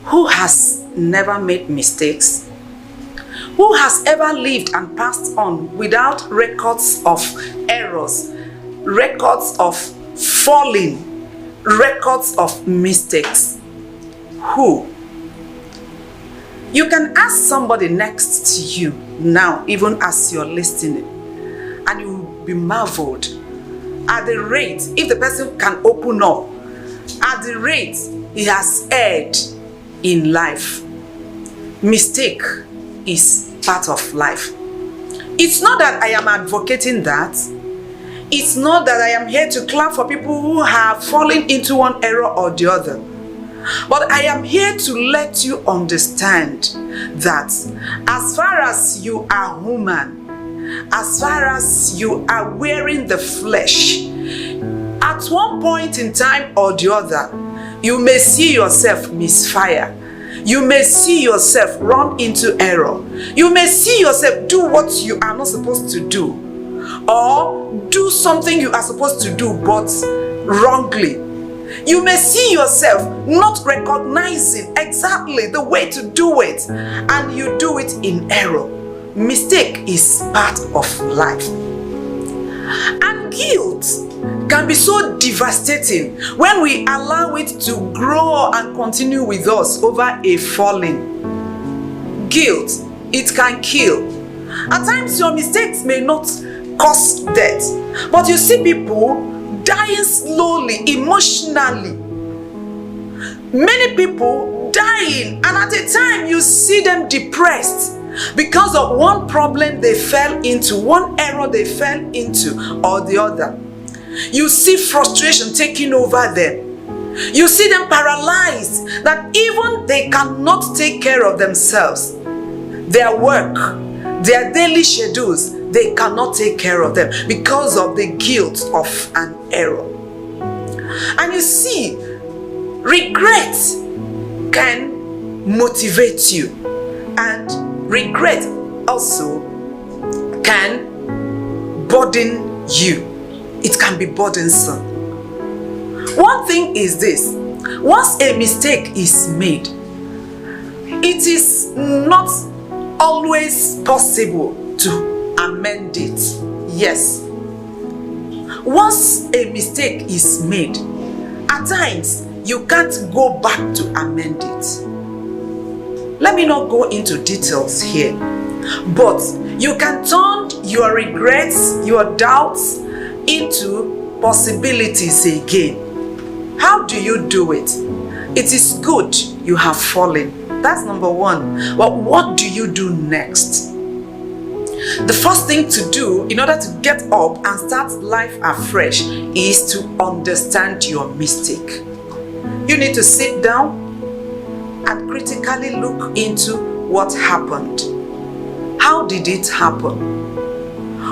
Who has never made mistakes? Who has ever lived and passed on without records of errors, records of falling, records of mistakes? Who? You can ask somebody next to you now, even as you're listening, and you will be marveled at the rate, if the person can open up, at the rate he has erred in life. Mistake is part of life. It's not that I am advocating that. It's not that I am here to clap for people who have fallen into one error or the other. But I am here to let you understand that as far as you are human, as far as you are wearing the flesh, at one point in time or the other, you may see yourself misfire. You may see yourself run into error. You may see yourself do what you are not supposed to do, or do something you are supposed to do but wrongly. You may see yourself not recognizing exactly the way to do it, and you do it in error. Mistake is part of life. And guilt can be so devastating when we allow it to grow and continue with us over a falling. Guilt, it can kill. At times your mistakes may not cause death, but you see people dying slowly, emotionally. Many people dying, and at a time you see them depressed because of one problem they fell into, one error they fell into or the other. You see frustration taking over them. You see them paralyzed, that even they cannot take care of themselves. Their work, their daily schedules, they cannot take care of them because of the guilt of an error. And you see, regret can motivate you, and regret also can burden you. It can be burdensome. One thing is this: once a mistake is made, it is not always possible to amend it. Yes. Once a mistake is made, at times you can't go back to amend it. Let me not go into details here, but you can turn your regrets, your doubts into possibilities again. How do you do it? It is good you have fallen. That's number one. But what do you do next? The first thing to do in order to get up and start life afresh is to understand your mistake. You need to sit down and critically look into what happened. How did it happen?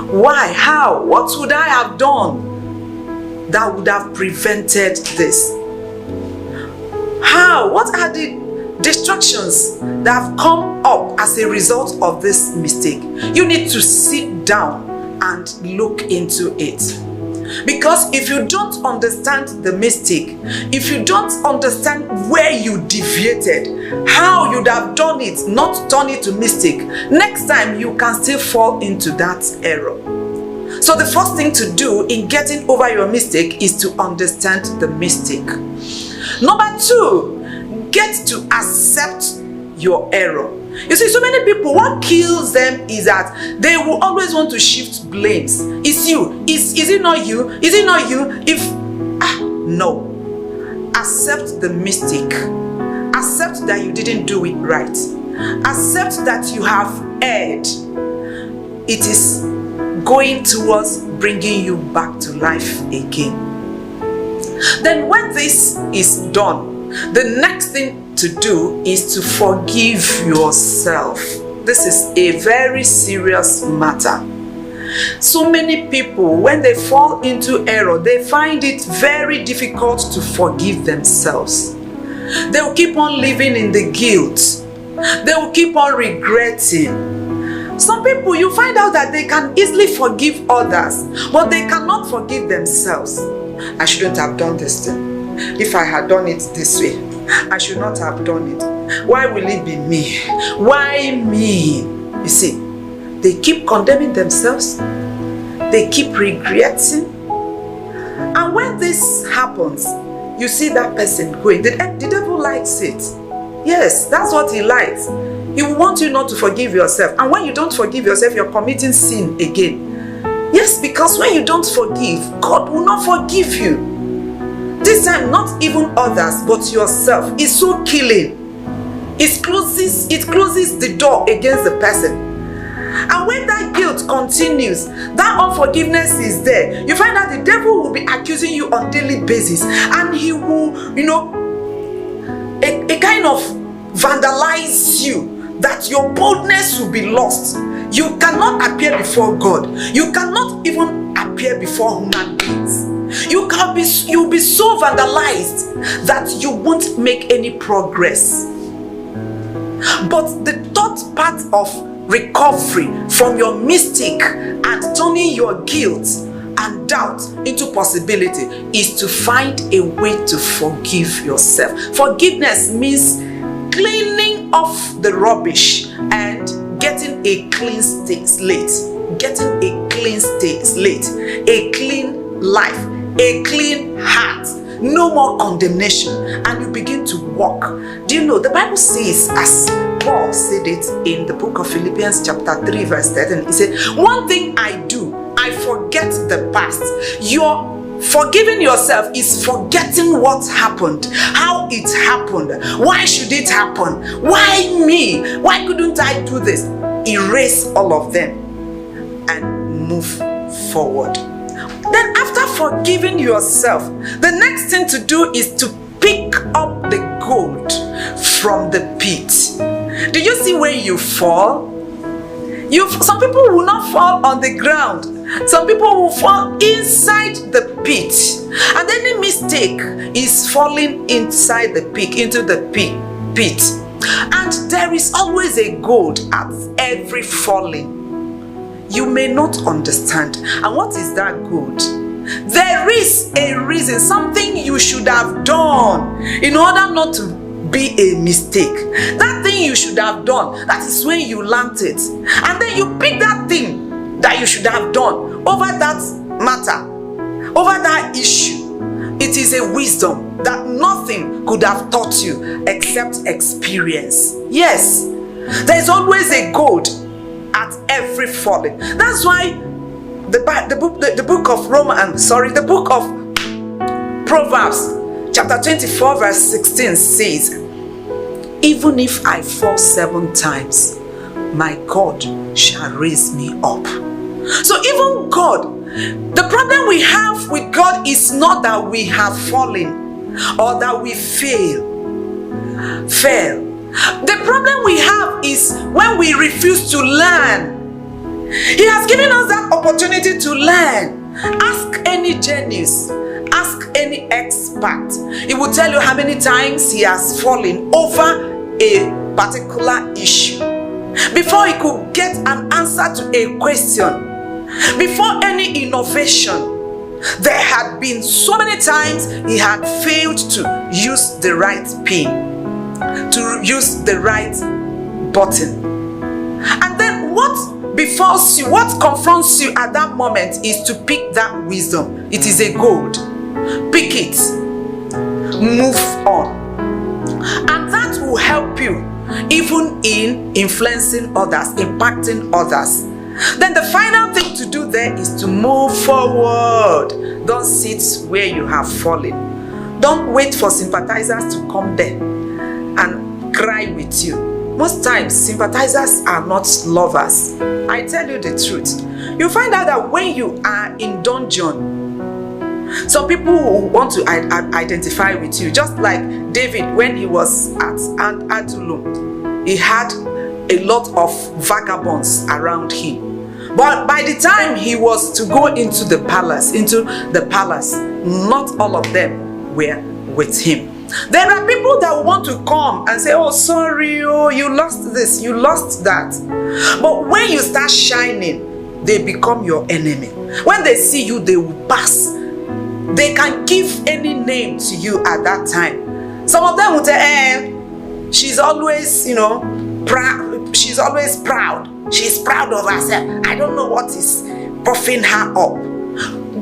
Why? How? What would I have done that would have prevented this? How? What are the distractions that have come up as a result of this mistake? You need to sit down and look into it. Because if you don't understand the mistake, if you don't understand where you deviated, how you'd have done it, not turn it to mistake, next time you can still fall into that error. So the first thing to do in getting over your mistake is to understand the mistake. Number two, get to accept your error. You see, so many people, what kills them is that they will always want to shift blames. It's you. Is it not you? Is it not you? No. Accept the mistake. Accept that you didn't do it right. Accept that you have erred. It is going towards bringing you back to life again. Then when this is done, the next thing to do is to forgive yourself. This is a very serious matter. So many people, when they fall into error, they find it very difficult to forgive themselves. They will keep on living in the guilt. They will keep on regretting. Some people, you find out that they can easily forgive others, but they cannot forgive themselves. I shouldn't have done this thing. If I had done it this way, I should not have done it. Why will it be me? Why me? You see, they keep condemning themselves. They keep regretting. And when this happens, you see that person going. The devil likes it. Yes, that's what he likes. He will want you not to forgive yourself. And when you don't forgive yourself, you're committing sin again. Yes, because when you don't forgive, God will not forgive you. This time, not even others, but yourself. It's so killing. It closes the door against the person. And when that guilt continues, that unforgiveness is there, you find that the devil will be accusing you on a daily basis. And he will, a kind of vandalize you, that your boldness will be lost. You cannot appear before God. You cannot even appear before human beings. You'll be so vandalized that you won't make any progress. But the third part of recovery from your mistake and turning your guilt and doubt into possibility is to find a way to forgive yourself. Forgiveness means cleaning off the rubbish and getting a clean slate, a clean life, a clean heart, no more condemnation, and you begin to walk. Do you know the Bible says, as Paul said it in the book of Philippians chapter 3 verse 13, he said, one thing I do, I forget the past. Your forgiving yourself is forgetting what happened, how it happened, why should it happen, why me, why couldn't I do this? Erase all of them and move forward. Then after forgiving yourself, the next thing to do is to pick up the gold from the pit. Do you see where you fall? Some people will not fall on the ground. Some people will fall inside the pit. And any mistake is falling inside the pit, into the pit. And there is always a gold at every falling. You may not understand. And what is that gold? There is a reason, something you should have done in order not to be a mistake. That thing you should have done, that is when you learned it. And then you pick that thing that you should have done over that matter, over that issue. It is a wisdom that nothing could have taught you except experience. Yes, there is always a gold at every falling. That's why the book of Proverbs chapter 24 verse 16 says, even if I fall 7 times, my God shall raise me up. So even God, the problem we have with God is not that we have fallen or that we fail. The problem we have is when we refuse to learn. He has given us that opportunity to learn. Ask any genius, ask any expert. He will tell you how many times he has fallen over a particular issue before he could get an answer to a question. Before any innovation, there had been so many times he had failed to use the right pin, to use the right button. And then what befalls you, what confronts you at that moment is to pick that wisdom. It is a gold. Pick it. Move on. And that will help you even in influencing others, impacting others. Then the final thing to do there is to move forward. Don't sit where you have fallen. Don't wait for sympathizers to come there and cry with you. Most times, sympathizers are not lovers. I tell you the truth. You find out that when you are in dungeon, some people will want to identify with you. Just like David, when he was at Adullam, he had a lot of vagabonds around him. But by the time he was to go into the palace, not all of them were with him. There are people that want to come and say, oh, sorry, oh, you lost this, you lost that. But when you start shining, they become your enemy. When they see you, they will pass. They can give any name to you at that time. Some of them will say, she's always, proud. She's always proud. She's proud of herself. I don't know what is puffing her up.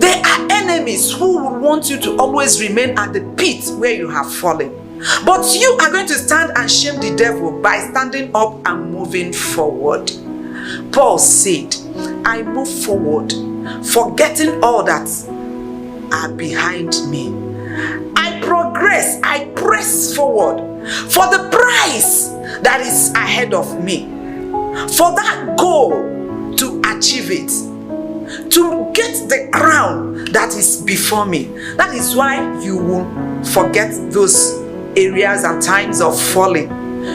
They are enemies who will want you to always remain at the pit where you have fallen. But you are going to stand and shame the devil by standing up and moving forward. Paul said, I move forward, forgetting all that are behind me. I progress, I press forward for the prize that is ahead of me. For that goal, to achieve it, to get the crown that is before me. That is why you will forget those areas and times of falling.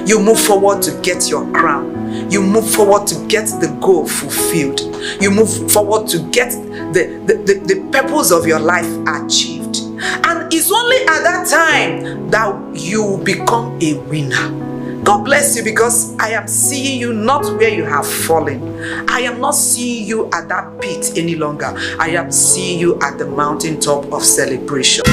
You move forward to get your crown. You move forward to get the goal fulfilled. You move forward to get the purpose of your life achieved. And it's only at that time that you become a winner. God bless you, because I am seeing you not where you have fallen. I am not seeing you at that pit any longer. I am seeing you at the mountaintop of celebration.